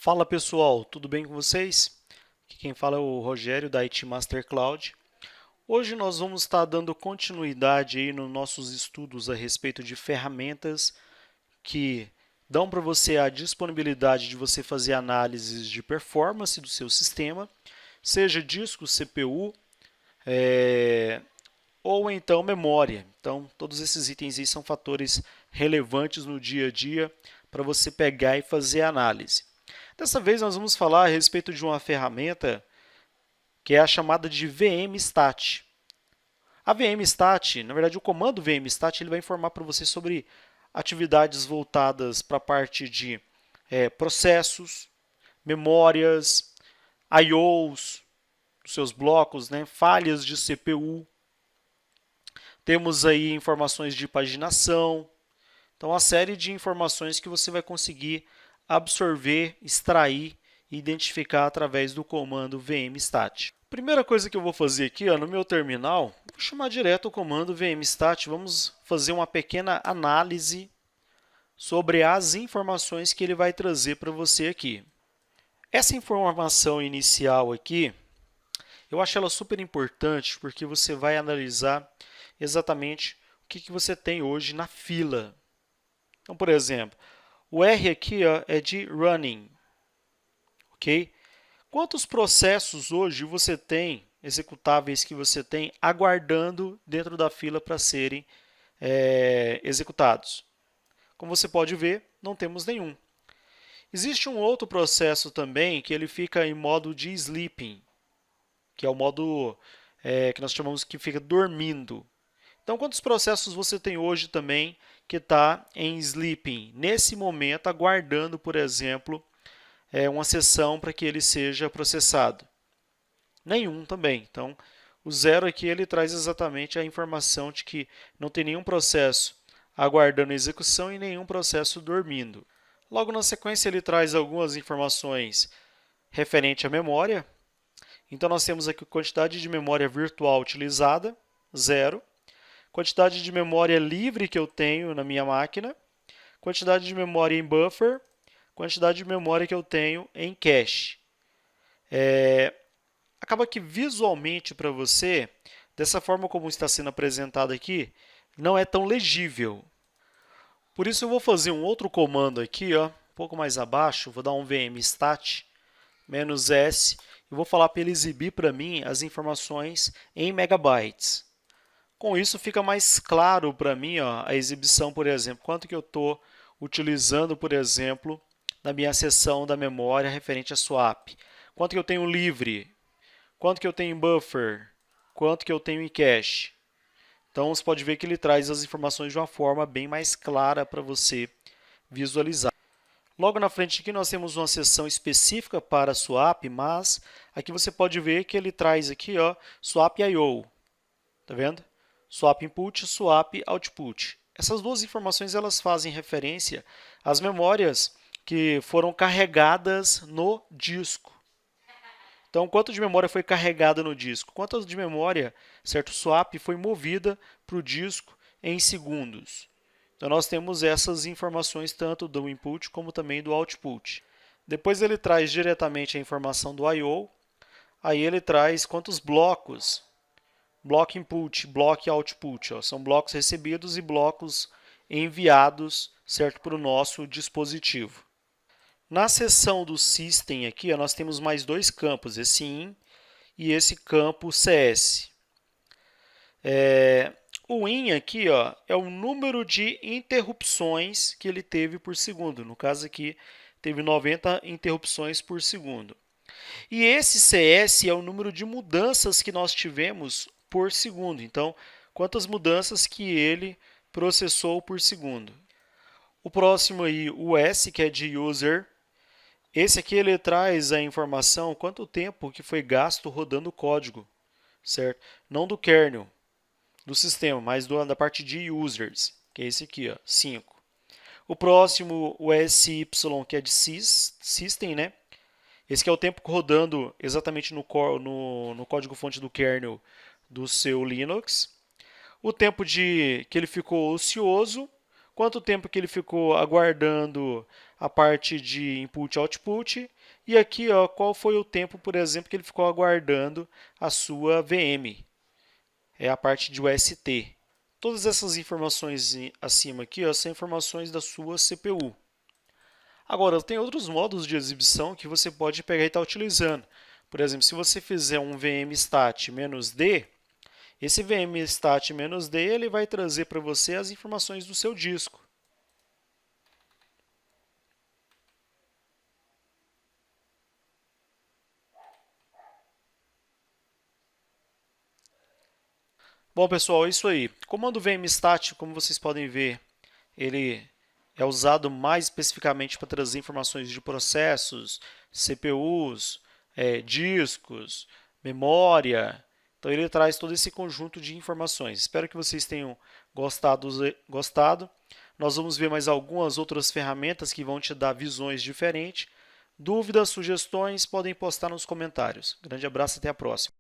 Fala pessoal, tudo bem com vocês? Aqui quem fala é o Rogério da IT Master Cloud. Hoje nós vamos estar dando continuidade aí nos nossos estudos a respeito de ferramentas que dão para você a disponibilidade de você fazer análises de performance do seu sistema, seja disco, CPU, ou então memória. Então, todos esses itens aí são fatores relevantes no dia a dia para você pegar e fazer análise. Dessa vez nós vamos falar a respeito de uma ferramenta que é a chamada de VMstat. A VMstat, na verdade o comando VMstat, ele vai informar para você sobre atividades voltadas para a parte de processos, memórias, I/Os, dos seus blocos, né, falhas de CPU. Temos aí informações de paginação. Então, uma série de informações que você vai conseguir absorver, extrair e identificar através do comando vmstat. Primeira coisa que eu vou fazer aqui, no meu terminal, vou chamar direto o comando vmstat. Vamos fazer uma pequena análise sobre as informações que ele vai trazer para você aqui. Essa informação inicial aqui, eu acho ela super importante porque você vai analisar exatamente o que você tem hoje na fila. Então, por exemplo, o R aqui é de running, ok? Quantos processos hoje você tem, executáveis que você tem, aguardando dentro da fila para serem executados? Como você pode ver, não temos nenhum. Existe um outro processo também que ele fica em modo de sleeping, que é o modo que nós chamamos que fica dormindo. Então, quantos processos você tem hoje também que está em sleeping, nesse momento, aguardando, por exemplo, uma sessão para que ele seja processado? Nenhum também. Então, o zero aqui ele traz exatamente a informação de que não tem nenhum processo aguardando execução e nenhum processo dormindo. Logo na sequência, ele traz algumas informações referente à memória. Então, nós temos aqui a quantidade de memória virtual utilizada, zero. Quantidade de memória livre que eu tenho na minha máquina, quantidade de memória em buffer, quantidade de memória que eu tenho em cache. Acaba que visualmente para você, dessa forma como está sendo apresentado aqui, não é tão legível. Por isso eu vou fazer um outro comando aqui, um pouco mais abaixo, vou dar um vmstat "-s" e vou falar para ele exibir para mim as informações em megabytes. Com isso fica mais claro para mim a exibição, por exemplo, quanto que eu estou utilizando, por exemplo, na minha seção da memória referente a swap. Quanto que eu tenho livre, quanto que eu tenho em buffer, quanto que eu tenho em cache. Então, você pode ver que ele traz as informações de uma forma bem mais clara para você visualizar. Logo na frente aqui nós temos uma seção específica para swap, mas aqui você pode ver que ele traz aqui swap I/O. Tá vendo? Swap input, swap output. Essas duas informações elas fazem referência às memórias que foram carregadas no disco. Então, quanto de memória foi carregada no disco? Quanto de memória, certo, swap foi movida para o disco em segundos? Então, nós temos essas informações tanto do input como também do output. Depois ele traz diretamente a informação do I/O. Aí ele traz quantos blocos, bloco input, bloco output, são blocos recebidos e blocos enviados, certo, para o nosso dispositivo. Na seção do System aqui, nós temos mais dois campos, esse IN e esse campo CS. O IN aqui é o número de interrupções que ele teve por segundo. No caso aqui, teve 90 interrupções por segundo. E esse CS é o número de mudanças que nós tivemos por segundo. Então, quantas mudanças que ele processou por segundo. O próximo aí, o S, que é de user. Esse aqui ele traz a informação quanto tempo que foi gasto rodando o código, certo? Não do kernel, do sistema, mas da parte de users, que é esse aqui, 5. O próximo, o SY, que é de system, né? Esse aqui é o tempo rodando exatamente no código-fonte do kernel do seu Linux. O tempo que ele ficou ocioso, quanto tempo que ele ficou aguardando a parte de input e output, e aqui ó, qual foi o tempo, por exemplo, que ele ficou aguardando a sua VM, é a parte de UST. Todas essas informações acima aqui ó, são informações da sua CPU. Agora, tem outros modos de exibição que você pode pegar e estar utilizando. Por exemplo, se você fizer um vmstat-d, esse vmstat-d ele vai trazer para você as informações do seu disco. Bom, pessoal, é isso aí. O comando vmstat, como vocês podem ver, ele é usado mais especificamente para trazer informações de processos, CPUs, discos, memória. Então, ele traz todo esse conjunto de informações. Espero que vocês tenham gostado. Nós vamos ver mais algumas outras ferramentas que vão te dar visões diferentes. Dúvidas, sugestões, podem postar nos comentários. Grande abraço e até a próxima.